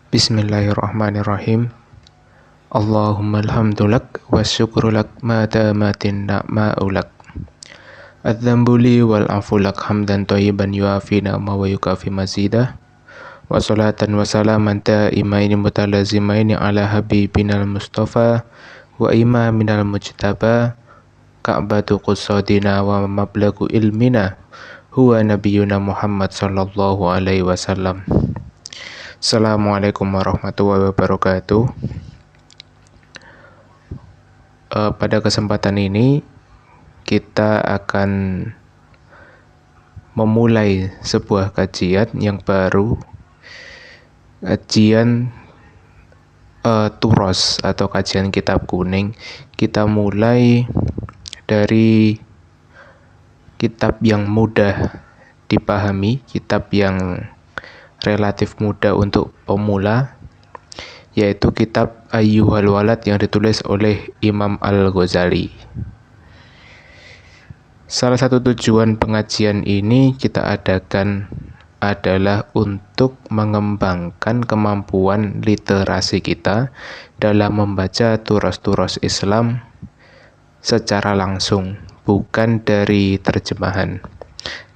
Bismillahirrahmanirrahim. Allahumma alhamdulillah wa syukrulak ma damatin na'ma'ulak. Adzambuli wal afulak hamdan thayyiban yuafi na'ma wa yukafi mazidah. Wa salatan wa salaman da'imaini mutalazimaini ala habibinal mustafa wa imaminal mujtaba ka'batu qussadina wa mablagu ilmina huwa nabiyuna Muhammad sallallahu alaihi wasallam. Assalamualaikum warahmatullahi wabarakatuh. Pada kesempatan ini kita akan memulai sebuah kajian yang baru, kajian Turos atau kajian kitab kuning. Kita mulai dari kitab yang mudah dipahami, kitab yang relatif mudah untuk pemula, yaitu kitab Ayyuhal Walad yang ditulis oleh Imam Al-Ghazali. Salah satu tujuan pengajian ini kita adakan adalah untuk mengembangkan kemampuan literasi kita dalam membaca turos-turos Islam secara langsung, bukan dari terjemahan.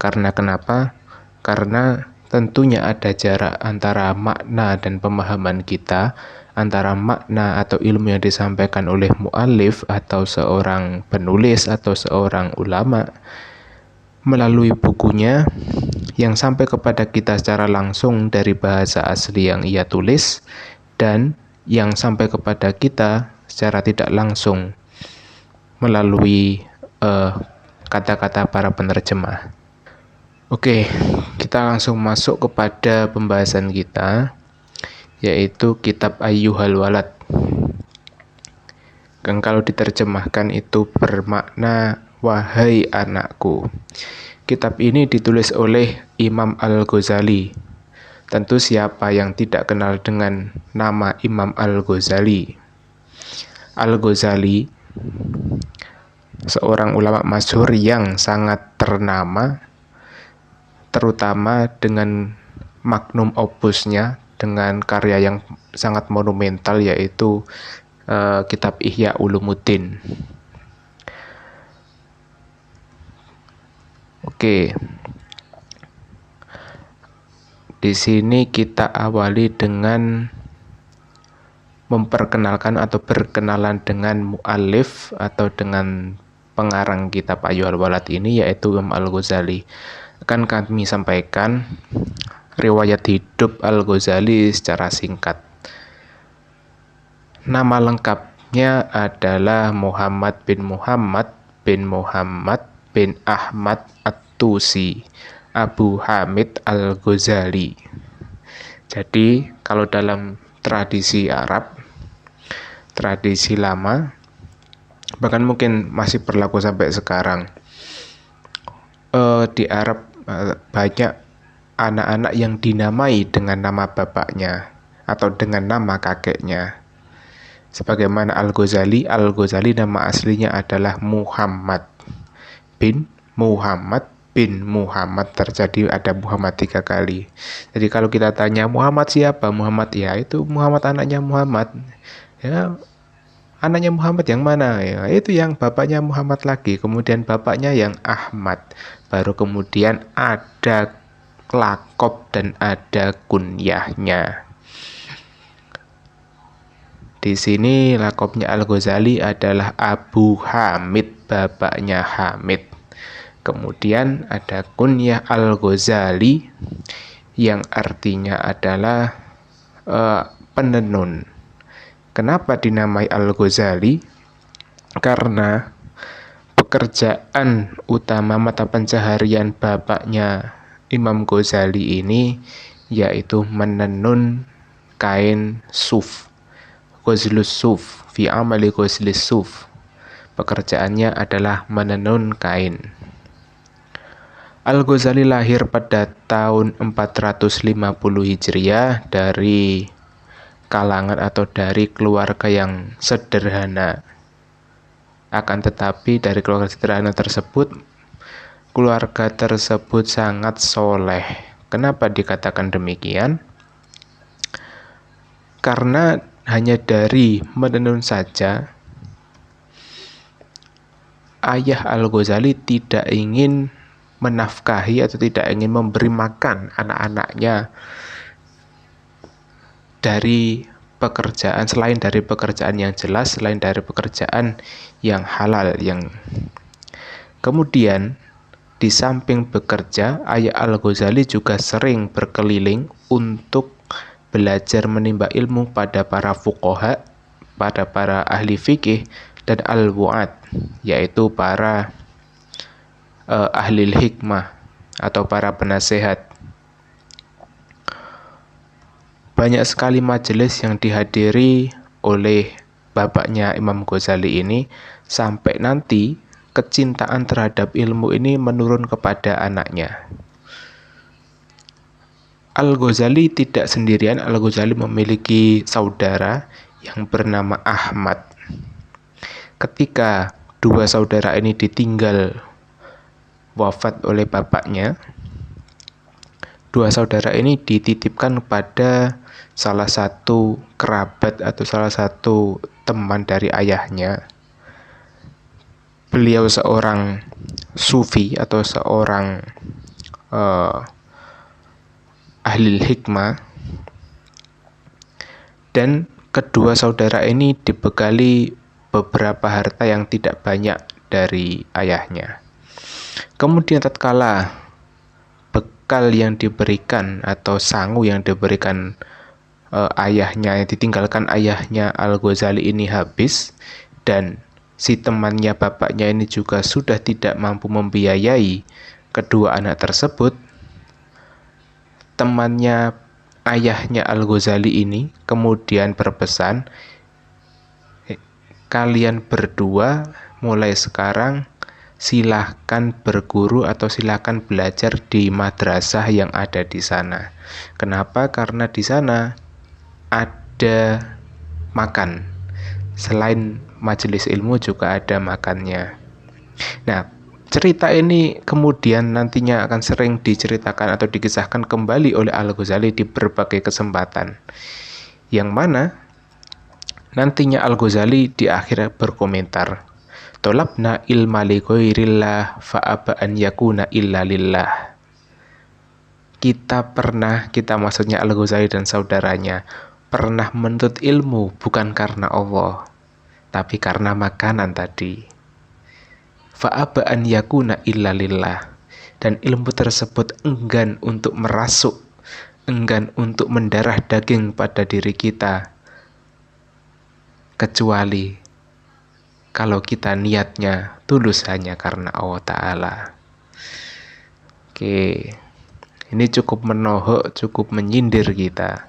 Karena kenapa? Karena tentunya ada jarak antara makna dan pemahaman kita, antara makna atau ilmu yang disampaikan oleh mu'allif atau seorang penulis atau seorang ulama melalui bukunya yang sampai kepada kita secara langsung dari bahasa asli yang ia tulis, dan yang sampai kepada kita secara tidak langsung melalui kata-kata para penerjemah. Oke, kita langsung masuk kepada pembahasan kita, yaitu kitab Ayyuhal Walad. Dan kalau diterjemahkan itu bermakna wahai anakku. Kitab ini ditulis oleh Imam Al-Ghazali. Tentu siapa yang tidak kenal dengan nama Imam Al-Ghazali? Al-Ghazali seorang ulama masyhur yang sangat ternama, terutama dengan magnum opusnya, dengan karya yang sangat monumental, yaitu kitab Ihya Ulumuddin. Oke, di sini kita awali dengan memperkenalkan atau berkenalan dengan mu'allif atau dengan pengarang kitab Ayyuhal Walad ini, yaitu Imam Al-Ghazali. Akan kami sampaikan riwayat hidup Al-Ghazali secara singkat. Nama lengkapnya adalah Muhammad bin Muhammad bin Ahmad At-Tusi Abu Hamid Al-Ghazali. Jadi kalau dalam tradisi Arab, tradisi lama, bahkan mungkin masih berlaku sampai sekarang, di Arab banyak anak-anak yang dinamai dengan nama bapaknya atau dengan nama kakeknya. Sebagaimana Al-Ghazali nama aslinya adalah Muhammad bin Muhammad, terjadi ada Muhammad 3 kali. Jadi kalau kita tanya Muhammad siapa? Muhammad, ya itu Muhammad anaknya Muhammad. Ya, anaknya Muhammad yang mana? Ya, itu yang bapaknya Muhammad lagi, kemudian bapaknya yang Ahmad. Baru kemudian ada lakob dan ada kunyahnya. Di sini lakobnya Al-Ghazali adalah Abu Hamid, bapaknya Hamid. Kemudian ada kunyah Al-Ghazali yang artinya adalah penenun. Kenapa dinamai Al-Ghazali? Karena pekerjaan utama mata pencaharian bapaknya Imam Ghazali ini yaitu menenun kain suf, ghazlus suf, fi amali ghazlis suf. Pekerjaannya adalah menenun kain. Al-Ghazali lahir pada tahun 450 Hijriah dari kalangan atau dari keluarga yang sederhana. Akan tetapi dari keluarga sederhana tersebut, keluarga tersebut sangat soleh. Kenapa dikatakan demikian? Karena hanya dari menenun saja, ayah Al-Ghazali tidak ingin menafkahi atau tidak ingin memberi makan anak-anaknya dari pekerjaan, selain dari pekerjaan yang jelas, selain dari pekerjaan yang halal. Kemudian di samping bekerja, ayah Al-Ghazali juga sering berkeliling untuk belajar menimba ilmu pada para fuqaha, pada para ahli fikih, dan al-wu'ad, yaitu para ahli hikmah atau para penasehat. Banyak sekali majelis yang dihadiri oleh bapaknya Imam Ghazali ini, sampai nanti kecintaan terhadap ilmu ini menurun kepada anaknya. Al-Ghazali tidak sendirian. Al-Ghazali memiliki saudara yang bernama Ahmad. Ketika dua saudara ini ditinggal wafat oleh bapaknya, dua saudara ini dititipkan kepada salah satu kerabat atau salah satu teman dari ayahnya. Beliau seorang sufi atau seorang ahli hikmah, dan kedua saudara ini dibekali beberapa harta yang tidak banyak dari ayahnya. Kemudian tatkala bekal yang diberikan atau sangu yang diberikan ayahnya, yang ditinggalkan ayahnya Al-Ghazali ini habis, dan si temannya bapaknya ini juga sudah tidak mampu membiayai kedua anak tersebut, temannya ayahnya Al-Ghazali ini kemudian berpesan, kalian berdua mulai sekarang silahkan berguru atau silahkan belajar di madrasah yang ada di sana. Kenapa? Karena di sana ada makan. Selain majelis ilmu juga ada makannya. Nah, cerita ini kemudian nantinya akan sering diceritakan atau dikisahkan kembali oleh Al-Ghazali di berbagai kesempatan, yang mana nantinya Al-Ghazali di akhir berkomentar, tolabna ilma li ghairillah fa'aba an yakuna illa lillah. Kita maksudnya Al-Ghazali dan saudaranya, pernah menuntut ilmu bukan karena Allah, tapi karena makanan tadi. Fa'aba an yakuna illa lillah. Dan ilmu tersebut enggan untuk merasuk, enggan untuk mendarah daging pada diri kita, kecuali kalau kita niatnya tulus hanya karena Allah Ta'ala. Oke, ini cukup menohok, cukup menyindir kita.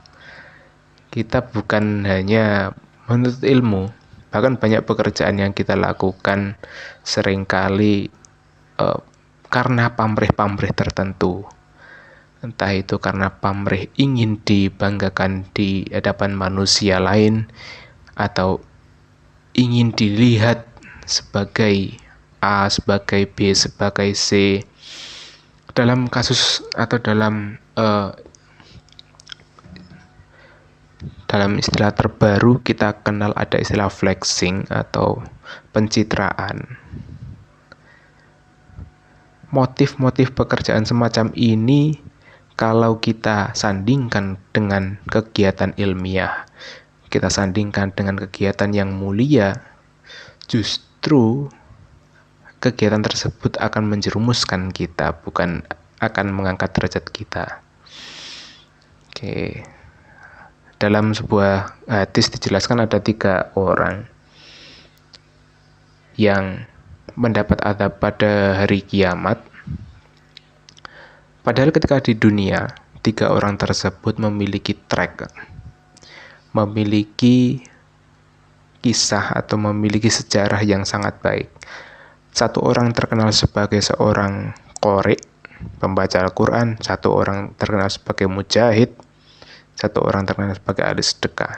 Kita bukan hanya menuntut ilmu, bahkan banyak pekerjaan yang kita lakukan seringkali karena pamrih-pamrih tertentu. Entah itu karena pamrih ingin dibanggakan di hadapan manusia lain, atau ingin dilihat sebagai A, sebagai B, sebagai C. Dalam kasus atau dalam istilah terbaru kita kenal ada istilah flexing atau pencitraan. Motif-motif pekerjaan semacam ini kalau kita sandingkan dengan kegiatan ilmiah, kita sandingkan dengan kegiatan yang mulia, justru kegiatan tersebut akan menjerumuskan kita, bukan akan mengangkat derajat kita. Oke. Dalam sebuah hadis dijelaskan ada 3 orang yang mendapat azab pada hari kiamat. Padahal ketika di dunia, 3 orang tersebut memiliki track, memiliki kisah atau memiliki sejarah yang sangat baik. Satu orang terkenal sebagai seorang qori, pembaca Al-Quran. Satu orang terkenal sebagai mujahid. Satu orang terkenal sebagai ahli sedekah.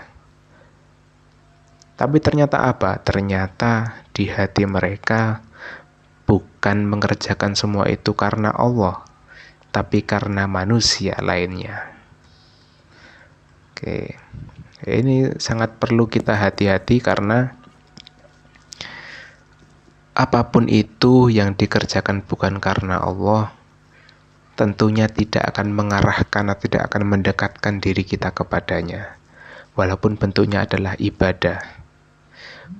Tapi ternyata apa? Ternyata di hati mereka bukan mengerjakan semua itu karena Allah, tapi karena manusia lainnya. Oke. Ini sangat perlu kita hati-hati karena apapun itu yang dikerjakan bukan karena Allah, tentunya tidak akan mengarahkan atau tidak akan mendekatkan diri kita kepadanya, walaupun bentuknya adalah ibadah.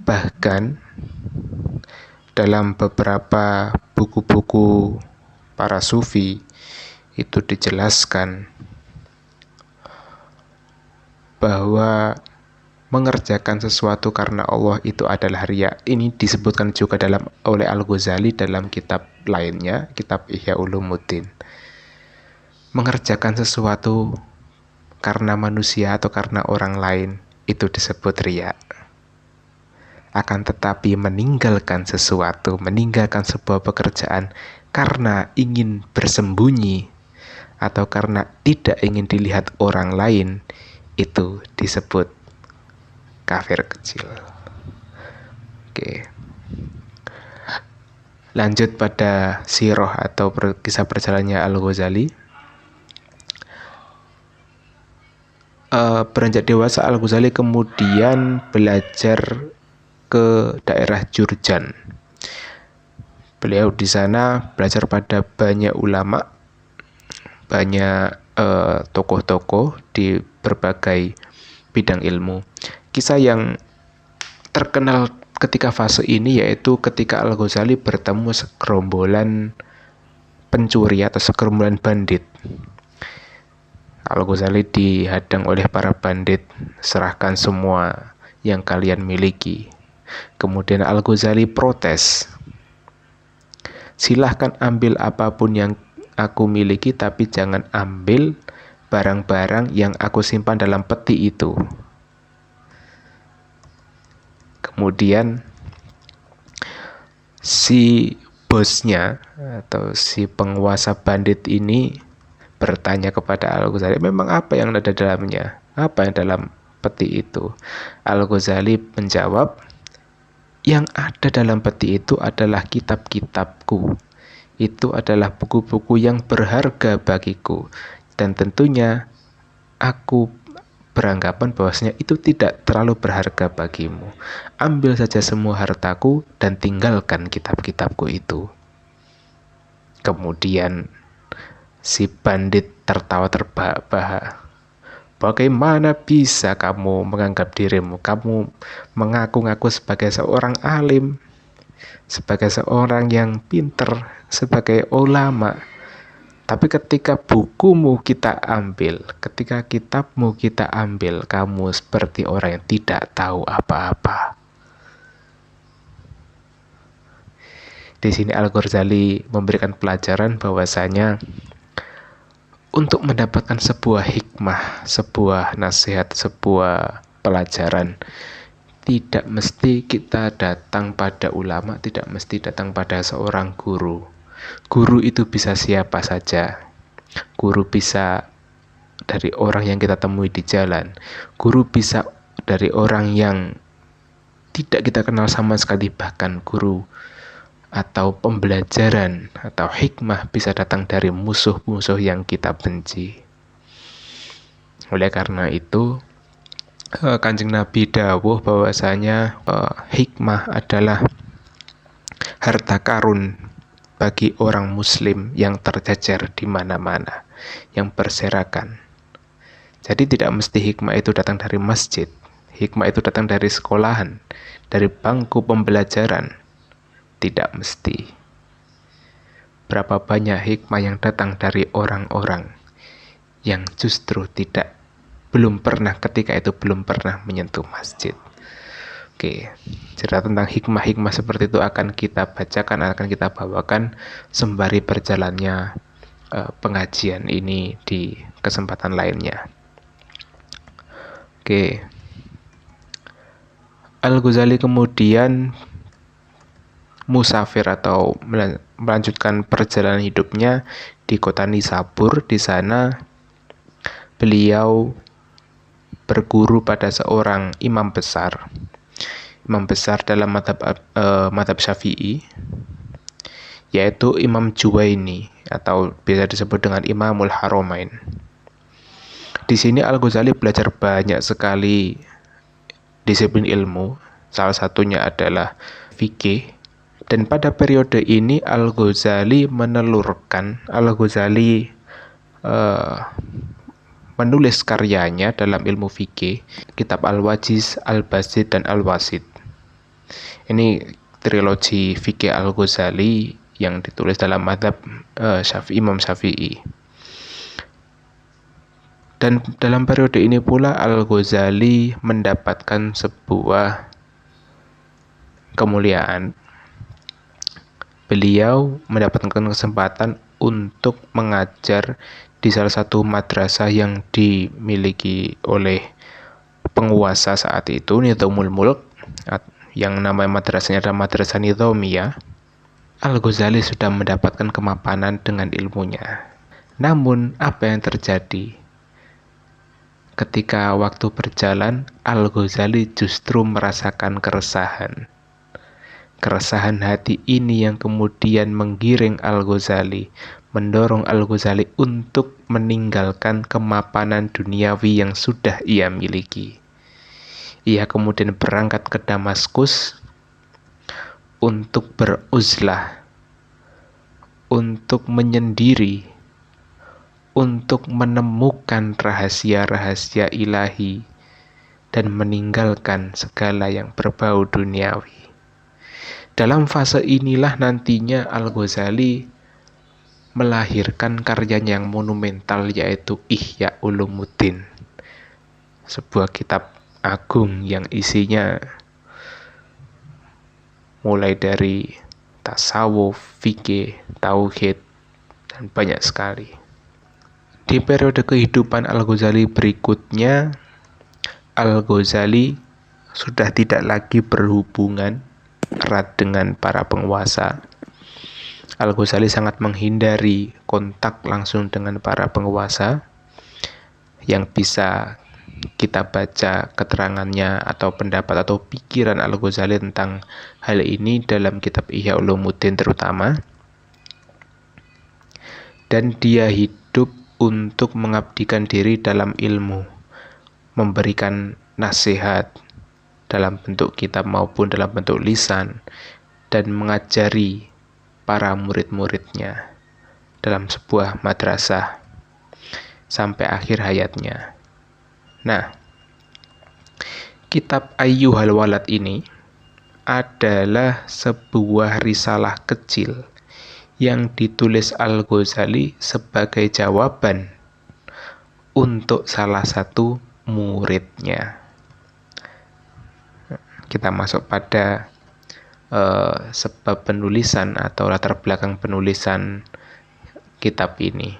Bahkan dalam beberapa buku-buku para sufi itu dijelaskan bahwa mengerjakan sesuatu karena Allah itu adalah riya. Ini disebutkan juga oleh Al-Ghazali dalam kitab lainnya, kitab Ihya Ulumuddin. Mengerjakan sesuatu karena manusia atau karena orang lain itu disebut riya. Akan tetapi meninggalkan sesuatu, meninggalkan sebuah pekerjaan karena ingin bersembunyi atau karena tidak ingin dilihat orang lain, itu disebut kafir kecil. Oke. Lanjut pada sirah atau kisah perjalanannya Al-Ghazali. Beranjak dewasa, Al-Ghazali kemudian belajar ke daerah Jurjan. Beliau di sana belajar pada banyak ulama, banyak tokoh-tokoh di berbagai bidang ilmu. Kisah yang terkenal ketika fase ini yaitu ketika Al-Ghazali bertemu segerombolan pencuri atau segerombolan bandit. Al-Ghazali dihadang oleh para bandit, serahkan semua yang kalian miliki. Kemudian Al-Ghazali protes, silahkan ambil apapun yang aku miliki, tapi jangan ambil barang-barang yang aku simpan dalam peti itu. Kemudian si bosnya atau si penguasa bandit ini bertanya kepada Al-Ghazali, memang apa yang ada dalamnya? Apa yang dalam peti itu? Al-Ghazali menjawab, yang ada dalam peti itu adalah kitab-kitabku. Itu adalah buku-buku yang berharga bagiku. Dan tentunya aku beranggapan bahwasanya itu tidak terlalu berharga bagimu. Ambil saja semua hartaku dan tinggalkan kitab-kitabku itu. Kemudian si bandit tertawa terbahak-bahak. Bagaimana bisa kamu menganggap dirimu, kamu mengaku-ngaku sebagai seorang alim, sebagai seorang yang pinter, sebagai ulama, tapi ketika bukumu kita ambil, ketika kitabmu kita ambil, kamu seperti orang yang tidak tahu apa-apa. Di sini Al-Ghazali memberikan pelajaran bahwasanya untuk mendapatkan sebuah hikmah, sebuah nasihat, sebuah pelajaran, tidak mesti kita datang pada ulama, tidak mesti datang pada seorang guru. Guru itu bisa siapa saja. Guru bisa dari orang yang kita temui di jalan. Guru bisa dari orang yang tidak kita kenal sama sekali, bahkan guru atau pembelajaran atau hikmah bisa datang dari musuh-musuh yang kita benci. Oleh karena itu, Kanjeng Nabi dawuh bahwasanya hikmah adalah harta karun bagi orang muslim yang tercecer di mana-mana, yang berserakan. Jadi tidak mesti hikmah itu datang dari masjid. Hikmah itu datang dari sekolahan, dari bangku pembelajaran. Tidak mesti. Berapa banyak hikmah yang datang dari orang-orang yang justru belum pernah menyentuh masjid. Oke, cerita tentang hikmah-hikmah seperti itu akan kita bacakan, akan kita bawakan sembari berjalannya pengajian ini di kesempatan lainnya. Oke, Al-Ghazali kemudian musafir atau melanjutkan perjalanan hidupnya di kota Nisabur. Di sana beliau berguru pada seorang imam besar dalam mazhab Syafi'i, yaitu Imam Juwaini atau biasa disebut dengan Imamul Haramain. Di sini Al-Ghazali belajar banyak sekali disiplin ilmu, salah satunya adalah fikih. Dan pada periode ini Al-Ghazali menulis karyanya dalam ilmu fikih, kitab Al-Wajiz, Al-Basit, dan Al-Wasit. Ini trilogi fikih Al-Ghazali yang ditulis dalam mazhab Imam Syafi'i. Dan dalam periode ini pula Al-Ghazali mendapatkan sebuah kemuliaan. Beliau mendapatkan kesempatan untuk mengajar di salah satu madrasah yang dimiliki oleh penguasa saat itu, Nizamul Mulk, yang namanya madrasahnya adalah Madrasah Nizamiyah. Al-Ghazali sudah mendapatkan kemapanan dengan ilmunya. Namun, apa yang terjadi? Ketika waktu berjalan, Al-Ghazali justru merasakan keresahan. Keresahan hati ini yang kemudian menggiring Al-Ghazali, mendorong Al-Ghazali untuk meninggalkan kemapanan duniawi yang sudah ia miliki. Ia kemudian berangkat ke Damaskus untuk beruzlah, untuk menyendiri, untuk menemukan rahasia-rahasia ilahi, dan meninggalkan segala yang berbau duniawi. Dalam fase inilah nantinya Al-Ghazali melahirkan karyanya yang monumental, yaitu Ihya Ulumuddin, sebuah kitab agung yang isinya mulai dari tasawuf, fikih, tauhid, dan banyak sekali. Di periode kehidupan Al-Ghazali berikutnya, Al-Ghazali sudah tidak lagi berhubungan erat dengan para penguasa. Al-Ghazali sangat menghindari kontak langsung dengan para penguasa. Yang bisa kita baca keterangannya atau pendapat atau pikiran Al-Ghazali tentang hal ini dalam kitab Ihya Ulumuddin terutama. Dan dia hidup untuk mengabdikan diri dalam ilmu, memberikan nasihat dalam bentuk kitab maupun dalam bentuk lisan, dan mengajari para murid-muridnya dalam sebuah madrasah sampai akhir hayatnya. Nah, kitab Ayyuhal Walad ini adalah sebuah risalah kecil yang ditulis Al-Ghazali sebagai jawaban untuk salah satu muridnya. Kita masuk pada sebab penulisan atau latar belakang penulisan kitab ini.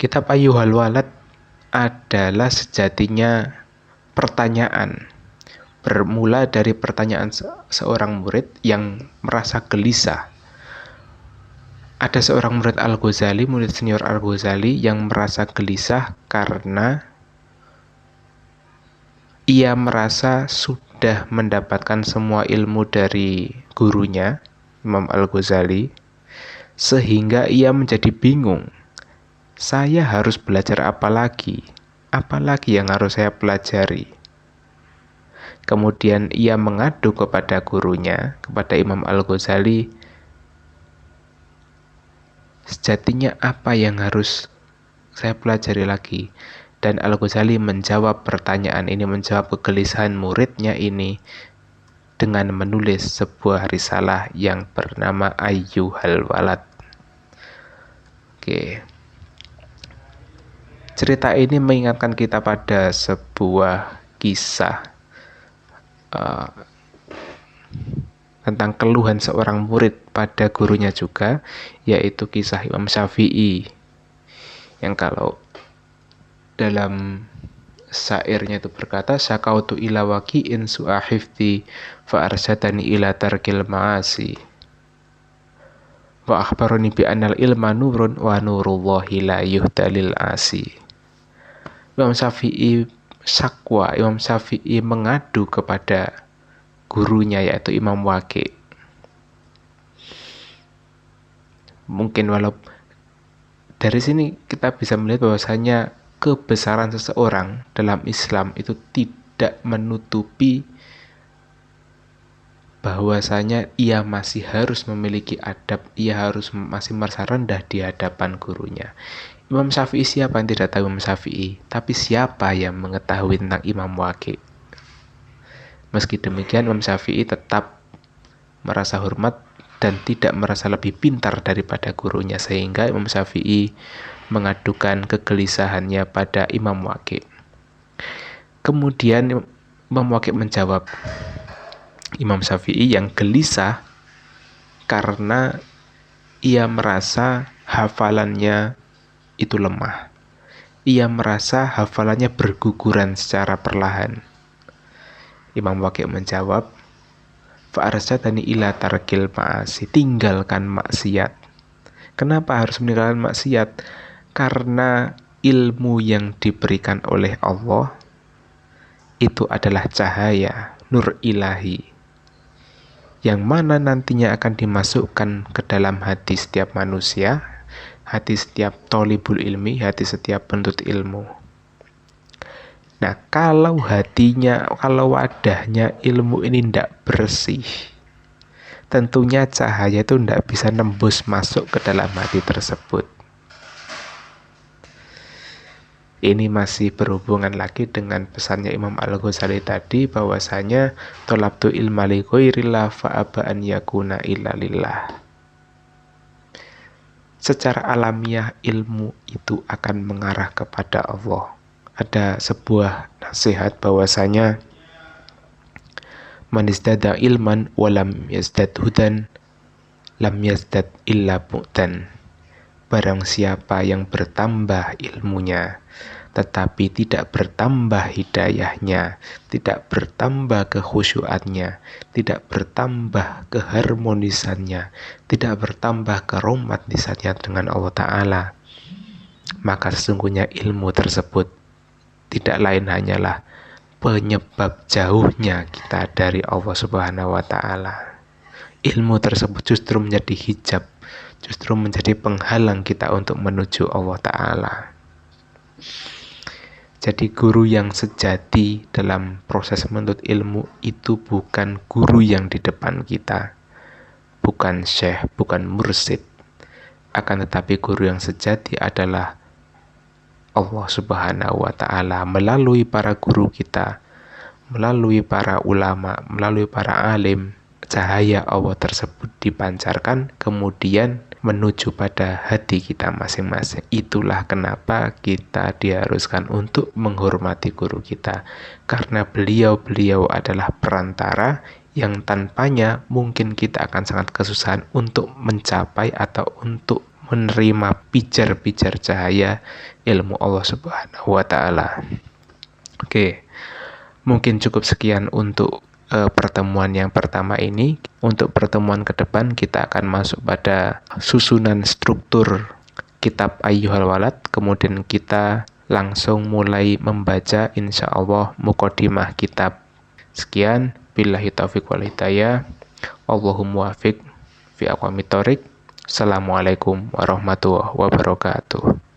Kitab Ayyuhal Walad adalah sejatinya pertanyaan, bermula dari pertanyaan seorang murid yang merasa gelisah. Ada seorang murid Al-Ghazali, murid senior Al-Ghazali yang merasa gelisah karena ia merasa sudah mendapatkan semua ilmu dari gurunya, Imam Al-Ghazali, sehingga ia menjadi bingung. Saya harus belajar apa lagi? Apa lagi yang harus saya pelajari? Kemudian ia mengadu kepada gurunya, kepada Imam Al-Ghazali, sejatinya apa yang harus saya pelajari lagi? Dan Al-Ghazali menjawab pertanyaan ini, menjawab kegelisahan muridnya ini dengan menulis sebuah risalah yang bernama Ayyuhal Walad. Oke. Cerita ini mengingatkan kita pada sebuah kisah tentang keluhan seorang murid pada gurunya juga, yaitu kisah Imam Syafi'i, yang kalau dalam syairnya itu berkata, syakautu ila waqi'in su'a hifdi fa arsyadani ila tarkil ma'asi wa akhbarani bi annal ilma nurun wa nurullahi la yuhdalil asi. Imam Syafi'i Imam Syafi'i mengadu kepada gurunya, yaitu Imam Waqi'. Mungkin Dari sini kita bisa melihat bahwasanya kebesaran seseorang dalam Islam itu tidak menutupi bahwasanya ia masih harus memiliki adab, ia harus masih merasa rendah di hadapan gurunya. Imam Syafi'i, siapa yang tidak tahu Imam Syafi'i? Tapi siapa yang mengetahui tentang Imam Waqi'? Meski demikian, Imam Syafi'i tetap merasa hormat dan tidak merasa lebih pintar daripada gurunya, sehingga Imam Syafi'i mengadukan kegelisahannya pada Imam Waqi'. Kemudian Imam Waqi' menjawab, Imam Syafi'i yang gelisah karena ia merasa hafalannya itu lemah. Ia merasa hafalannya berguguran secara perlahan. Imam Waqi' menjawab, fa'arsyadani ila tarkil ma'asi, tinggalkan maksiat. Kenapa harus meninggalkan maksiat? Karena ilmu yang diberikan oleh Allah itu adalah cahaya, nur ilahi, yang mana nantinya akan dimasukkan ke dalam hati setiap manusia, hati setiap thalibul ilmi, hati setiap penuntut ilmu. Nah, kalau wadahnya ilmu ini tidak bersih, tentunya cahaya itu tidak bisa nembus masuk ke dalam hati tersebut. Ini masih berhubungan lagi dengan pesannya Imam Al-Ghazali tadi, bahwasanya tolabtu ilma li ghairillah fa'aba an yakuna illa lillah. Secara alamiah ilmu itu akan mengarah kepada Allah. Ada sebuah nasihat bahwasanya man izdada ilman walam yazdad hudan lam yazdad illa bu'tan. Barang siapa yang bertambah ilmunya tetapi tidak bertambah hidayahnya, tidak bertambah kekhusyuannya, tidak bertambah keharmonisannya, tidak bertambah keromantisannya dengan Allah Ta'ala, maka sesungguhnya ilmu tersebut tidak lain hanyalah penyebab jauhnya kita dari Allah Subhanahu wa Ta'ala. Ilmu tersebut justru menjadi hijab, justru menjadi penghalang kita untuk menuju Allah Ta'ala. Jadi guru yang sejati dalam proses menuntut ilmu itu bukan guru yang di depan kita, bukan syekh, bukan mursyid. Akan tetapi guru yang sejati adalah Allah Subhanahu wa Ta'ala melalui para guru kita, melalui para ulama, melalui para alim. Cahaya Allah tersebut dipancarkan kemudian menuju pada hati kita masing-masing. Itulah kenapa kita diharuskan untuk menghormati guru kita, karena beliau adalah perantara yang tanpanya mungkin kita akan sangat kesusahan untuk mencapai atau untuk menerima pijar-pijar cahaya ilmu Allah Subhanahu wa Ta'ala. Oke, mungkin cukup sekian untuk pertemuan yang pertama ini. Untuk pertemuan ke depan kita akan masuk pada susunan struktur kitab Ayyuhal Walad, kemudian kita langsung mulai membaca insyaallah muqaddimah kitab. Sekian, billahi taufiq wal hidayah. Allahumma wafiq fi aqwamit thoriq. Assalamualaikum warahmatullahi wabarakatuh.